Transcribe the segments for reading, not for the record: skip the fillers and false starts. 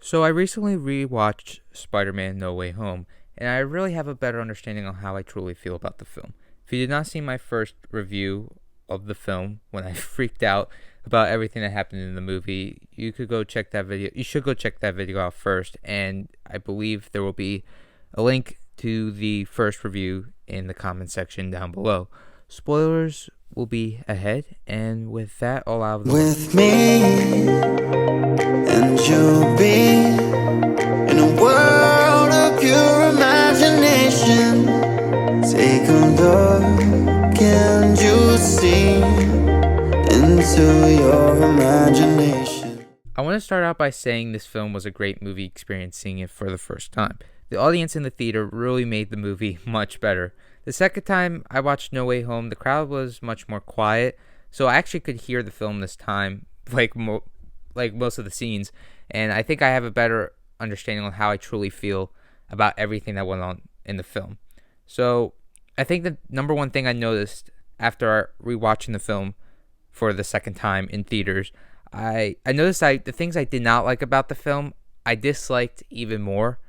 So I recently rewatched Spider-Man No Way Home, and I really have a better understanding on how I truly feel about the film. If you did not see my first review of the film when I freaked out about everything that happened in the movie, you could go check that video. You should go check that video out first, and I believe there will be a link to the first review in the comment section down below. Spoilers will be ahead, and with that, all out of the way. With me, and you'll be in a world of pure imagination. Take a look and you'll see into your imagination. I want to start out by saying this film was a great movie experience seeing it for the first time. The audience in the theater really made the movie much better. The second time I watched No Way Home, the crowd was much more quiet, so I actually could hear the film this time, like most of the scenes, and I think I have a better understanding on how I truly feel about everything that went on in the film. So I think the number one thing I noticed after rewatching the film for the second time in theaters, I noticed the things I did not like about the film, I disliked even more.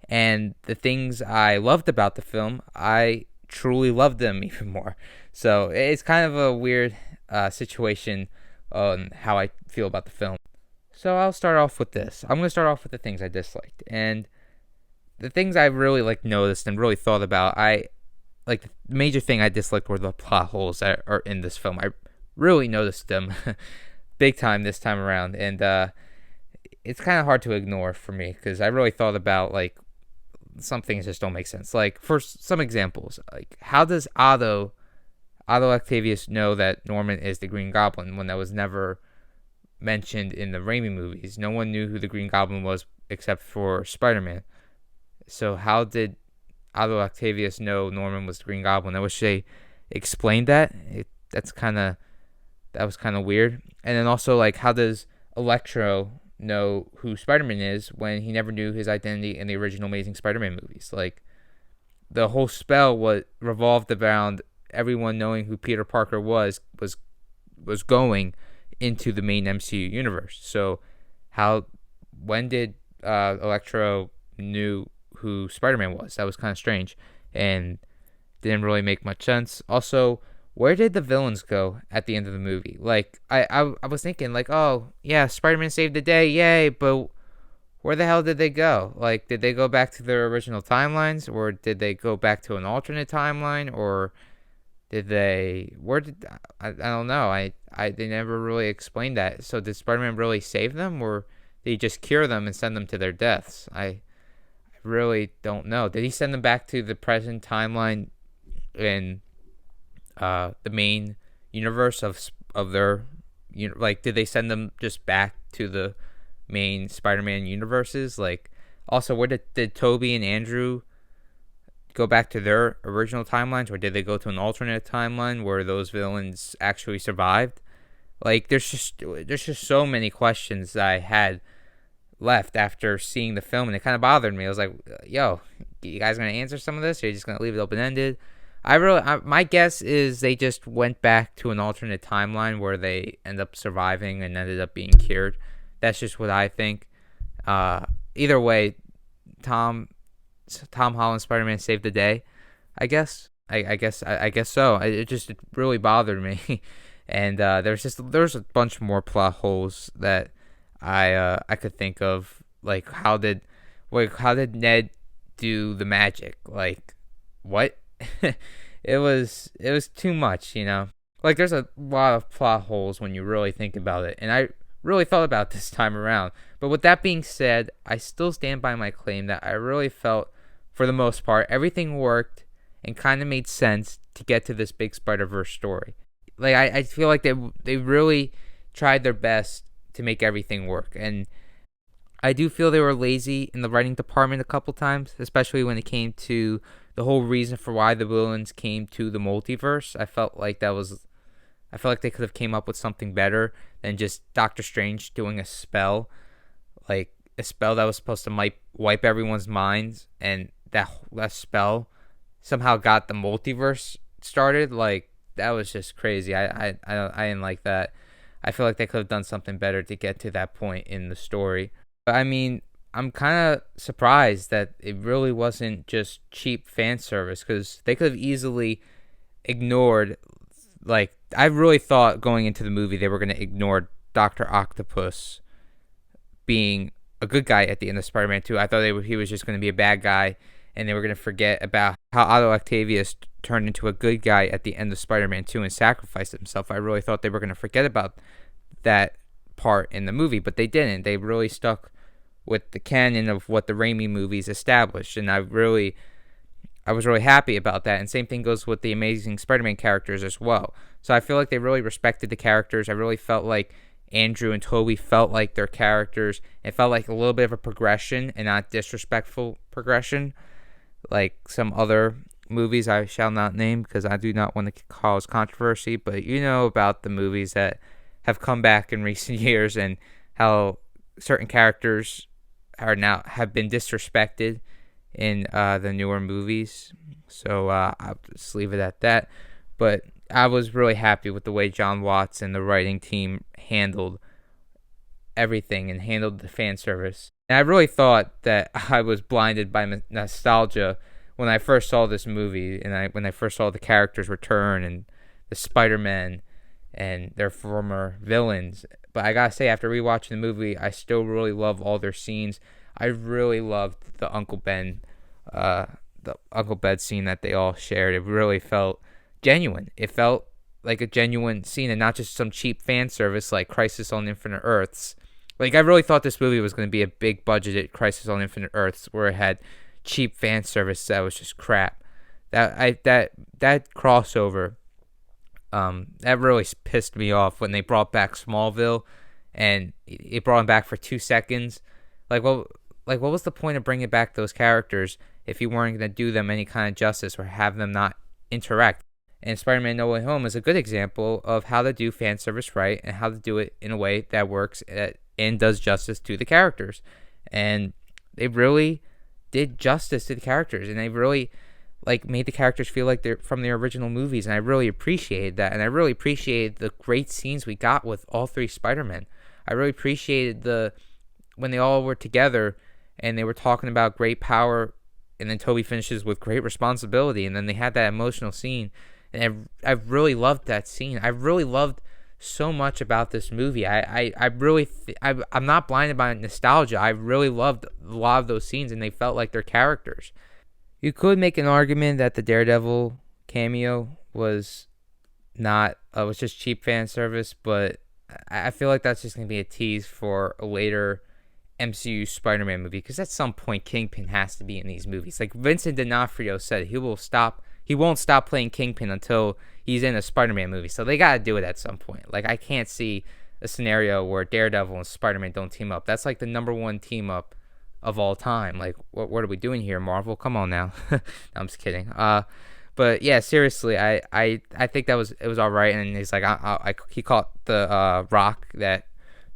And the things I loved about the film, I truly loved them even more. So it's kind of a weird situation on how I feel about the film. So I'll start off with this. I'm going to start off with the things I disliked. And the things I really noticed and really thought about, the major thing I disliked were the plot holes that are in this film. I really noticed them big time this time around. And it's kind of hard to ignore for me because I really thought about some things just don't make sense. Like, for some examples, how does Otto Octavius know that Norman is the Green Goblin when that was never mentioned in the Raimi movies? No one knew who the Green Goblin was except for Spider-Man. So how did Otto Octavius know Norman was the Green Goblin? I wish they explained that. That was kind of weird. And then also, how does Electro know who Spider-Man is when he never knew his identity in the original Amazing Spider-Man movies? The whole spell revolved around everyone knowing who Peter Parker was going into the main MCU universe. So when did Electro knew who Spider-Man was? That was kind of strange and didn't really make much sense. Also, where did the villains go at the end of the movie? I was thinking, oh, yeah, Spider-Man saved the day, yay, but where the hell did they go? Did they go back to their original timelines, or did they go back to an alternate timeline, or I don't know. They never really explained that. So did Spider-Man really save them, or did he just cure them and send them to their deaths? I really don't know. Did he send them back to the present timeline in the main universe of their, did they send them just back to the main Spider-Man universes? Also, where did Toby and Andrew go back to their original timelines, or did they go to an alternate timeline where those villains actually survived? There's just so many questions that I had left after seeing the film, and it kind of bothered me. I was like, yo, you guys gonna answer some of this, or are you just gonna leave it open-ended? My guess is they just went back to an alternate timeline where they end up surviving and ended up being cured. That's just what I think. Either way, Tom Holland Spider-Man saved the day, I guess. I guess so. It really bothered me, and there's a bunch more plot holes that I could think of. How did Ned do the magic? What? it was too much, there's a lot of plot holes when you really think about it, and I really thought about this time around. But with that being said, I still stand by my claim that I really felt, for the most part, everything worked and kind of made sense to get to this big Spider-Verse story. I feel like they really tried their best to make everything work, and I do feel they were lazy in the writing department a couple times, especially when it came to the whole reason for why the villains came to the multiverse. I felt like they could have came up with something better than just Doctor Strange doing a spell, a spell that was supposed to wipe everyone's minds, and that spell somehow got the multiverse started. That was just crazy. I didn't like that. I feel like they could have done something better to get to that point in the story. But I mean, I'm kind of surprised that it really wasn't just cheap fan service, because they could have easily ignored, like, I really thought going into the movie they were going to ignore Dr. Octopus being a good guy at the end of Spider-Man 2. I thought he was just going to be a bad guy, and they were going to forget about how Otto Octavius turned into a good guy at the end of Spider-Man 2 and sacrificed himself. I really thought they were going to forget about that part in the movie, but they didn't. They really stuck with the canon of what the Raimi movies established, and I was really happy about that. And same thing goes with the Amazing Spider-Man characters as well. So I feel like they really respected the characters. I really felt like Andrew and Tobey felt like their characters. It felt like a little bit of a progression and not disrespectful progression, like some other movies I shall not name because I do not want to cause controversy. But you know about the movies that have come back in recent years and how certain characters have been disrespected in the newer movies. So I'll just leave it at that. But I was really happy with the way John Watts and the writing team handled everything and handled the fan service. And I really thought that I was blinded by nostalgia when I first saw this movie, and when I first saw the characters return and the Spider-Man and their former villains. But I gotta say, after rewatching the movie, I still really love all their scenes. I really loved the Uncle Ben scene that they all shared. It really felt genuine. It felt like a genuine scene and not just some cheap fan service like Crisis on Infinite Earths. Like, I really thought this movie was going to be a big budgeted Crisis on Infinite Earths where it had cheap fan service that was just crap. That crossover, that really pissed me off when they brought back Smallville, and it brought him back for 2 seconds. What was the point of bringing back those characters if you weren't going to do them any kind of justice or have them not interact? And Spider-Man No Way Home is a good example of how to do fan service right and how to do it in a way that works and does justice to the characters. And they really did justice to the characters, and they really made the characters feel like they're from their original movies, and I really appreciated that. And I really appreciated the great scenes we got with all three Spider-Men. I really appreciated when they all were together and they were talking about great power, and then Tobey finishes with great responsibility, and then they had that emotional scene. And I really loved that scene. I really loved so much about this movie. I'm not blinded by nostalgia. I really loved a lot of those scenes, and they felt like their characters. You could make an argument that the Daredevil cameo was just cheap fan service, but I feel like that's just going to be a tease for a later MCU Spider-Man movie, because at some point Kingpin has to be in these movies. Like Vincent D'Onofrio said, he won't stop playing Kingpin until he's in a Spider-Man movie. So they got to do it at some point. Like, I can't see a scenario where Daredevil and Spider-Man don't team up. That's like the number one team up of all time. Like, what are we doing here, Marvel? Come on now. No, I'm just kidding. But yeah, seriously, I think it was all right. And he's like, he caught the rock that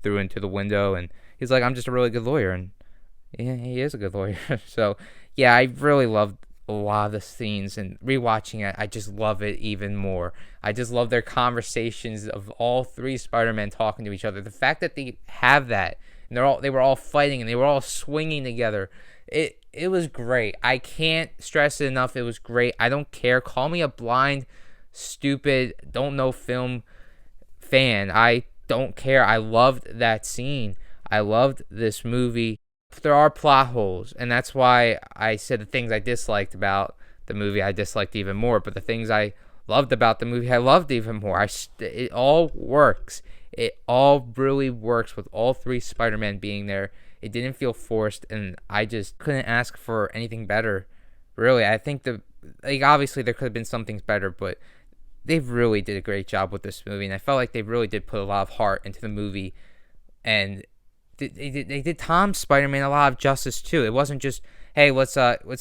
threw into the window, and he's like, I'm just a really good lawyer, and yeah, he is a good lawyer. So yeah, I really loved a lot of the scenes, and rewatching it, I just love it even more. I just love their conversations of all three Spider-Men talking to each other. The fact that they have that, and they were all fighting, and they were all swinging together. It was great. I can't stress it enough. It was great. I don't care. Call me a blind, stupid, don't know film fan. I don't care. I loved that scene. I loved this movie. There are plot holes, and that's why I said the things I disliked about the movie I disliked even more, but the things I loved about the movie I loved even more. It all works. It all really works with all three Spider-Men being there. It didn't feel forced, and I just couldn't ask for anything better, really. I think obviously there could have been some things better, but they really did a great job with this movie, and I felt like they really did put a lot of heart into the movie, and they did Tom's Spider-Man a lot of justice too. It wasn't just, hey, let's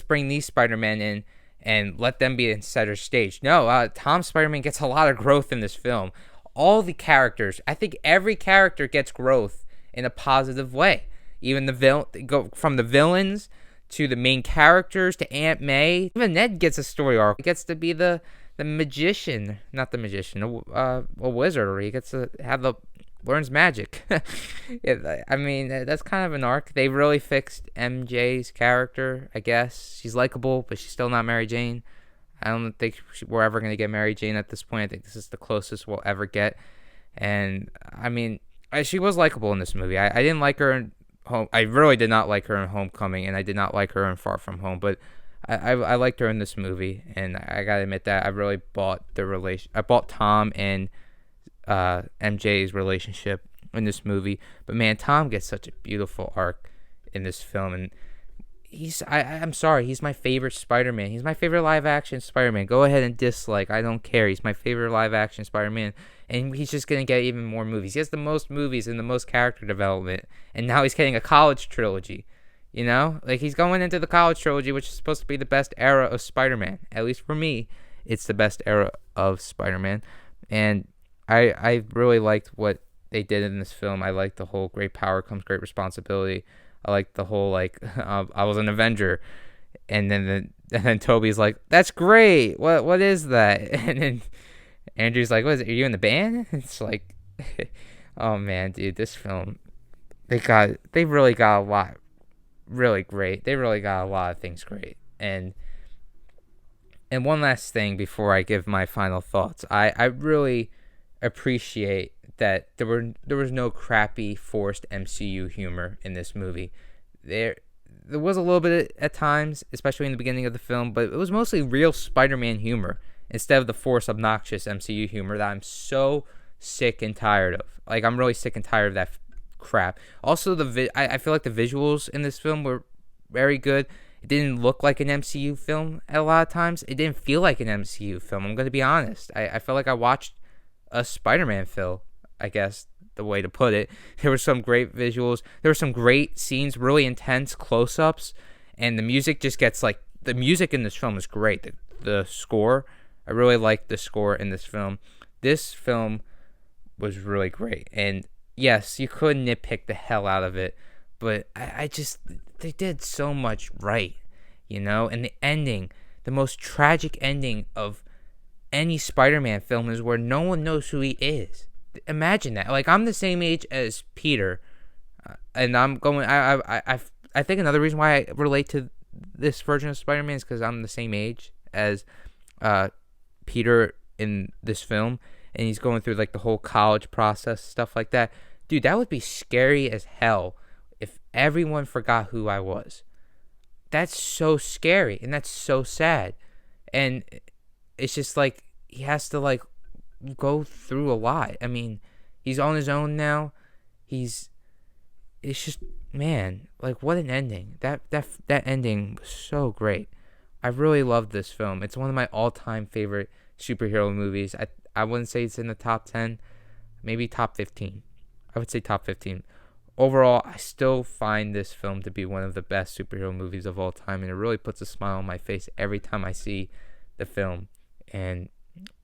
bring these Spider-Men in and let them be in center stage. No, Tom's Spider-Man gets a lot of growth in this film. All the characters, I think every character gets growth in a positive way. Even go from the villains to the main characters to Aunt May. Even Ned gets a story arc. He gets to be the magician, not the magician, a wizard. Or he gets to have learns magic. I mean, that's kind of an arc. They really fixed MJ's character, I guess. She's likable, but she's still not Mary Jane. I don't think we're ever going to get Mary Jane at this point. I think this is the closest we'll ever get. And, I mean, she was likable in this movie. I didn't like her in Home. I really did not like her in Homecoming, and I did not like her in Far From Home. But I liked her in this movie, and I gotta admit that I really bought the relation. I bought Tom and MJ's relationship in this movie. But man, Tom gets such a beautiful arc in this film, and I'm sorry, he's my favorite Spider-Man. He's my favorite live-action Spider-Man. Go ahead and dislike. I don't care. He's my favorite live-action Spider-Man, and he's just gonna get even more movies. He has the most movies and the most character development, and now he's getting a college trilogy. You know, like he's going into the college trilogy, which is supposed to be the best era of Spider-Man. At least for me, it's the best era of Spider-Man, and I really liked what they did in this film. I liked the whole great power comes great responsibility. I liked the whole like I was an Avenger, and then Toby's like, that's great. What is that? And then Andrew's like, what is it? Are you in the band? It's like, oh man, dude, this film they really got a lot really great. They really got a lot of things great. And one last thing before I give my final thoughts, I really appreciate that there was no crappy forced MCU humor in this movie. There was a little bit at times, especially in the beginning of the film, but it was mostly real Spider-Man humor instead of the forced obnoxious MCU humor that I'm so sick and tired of. Like, I'm really sick and tired of that crap. Also, I feel like the visuals in this film were very good. It didn't look like an MCU film at a lot of times. It didn't feel like an MCU film. I'm going to be honest. I felt like I watched a Spider-Man film, I guess the way to put it. There were some great visuals. There were some great scenes, really intense close-ups, and the music just gets like, the music in this film is great. The score, I really liked the score in this film. This film was really great, and yes, you could nitpick the hell out of it, but I just, they did so much right, you know? And the ending, the most tragic ending of any Spider-Man film is where no one knows who he is. Imagine that. Like, I'm the same age as Peter, and I'm going, I think another reason why I relate to this version of Spider-Man is because I'm the same age as Peter in this film, and he's going through like the whole college process, stuff like that. Dude, that would be scary as hell if everyone forgot who I was. That's so scary, and that's so sad. And it's just like, he has to like go through a lot. I mean, he's on his own now. It's just, man, like, what an ending. That ending was so great. I really loved this film. It's one of my all-time favorite superhero movies. I wouldn't say it's in the top 10, maybe top 15. I would say top 15. Overall, I still find this film to be one of the best superhero movies of all time, and it really puts a smile on my face every time I see the film, and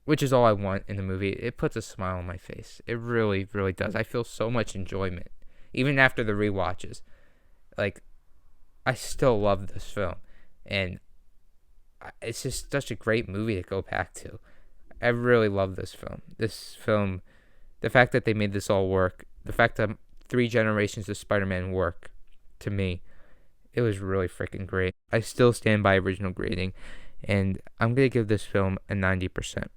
which is all I want in the movie. It puts a smile on my face. It really, really does. I feel so much enjoyment, even after the rewatches. Like, I still love this film, and it's just such a great movie to go back to. I really love this film. This film, the fact that they made this all work, the fact that 3 generations of Spider-Man work, to me, it was really freaking great. I still stand by original grading, and I'm going to give this film a 90%.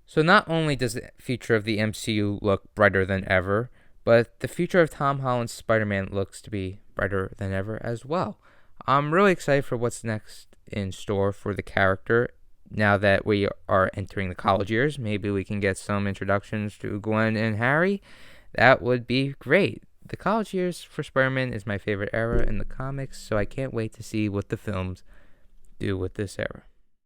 So not only does the future of the MCU look brighter than ever, but the future of Tom Holland's Spider-Man looks to be brighter than ever as well. I'm really excited for what's next in store for the character. Now that we are entering the college years, maybe we can get some introductions to Gwen and Harry. That would be great. The college years for Spider-Man is my favorite era in the comics, so I can't wait to see what the films do with this era.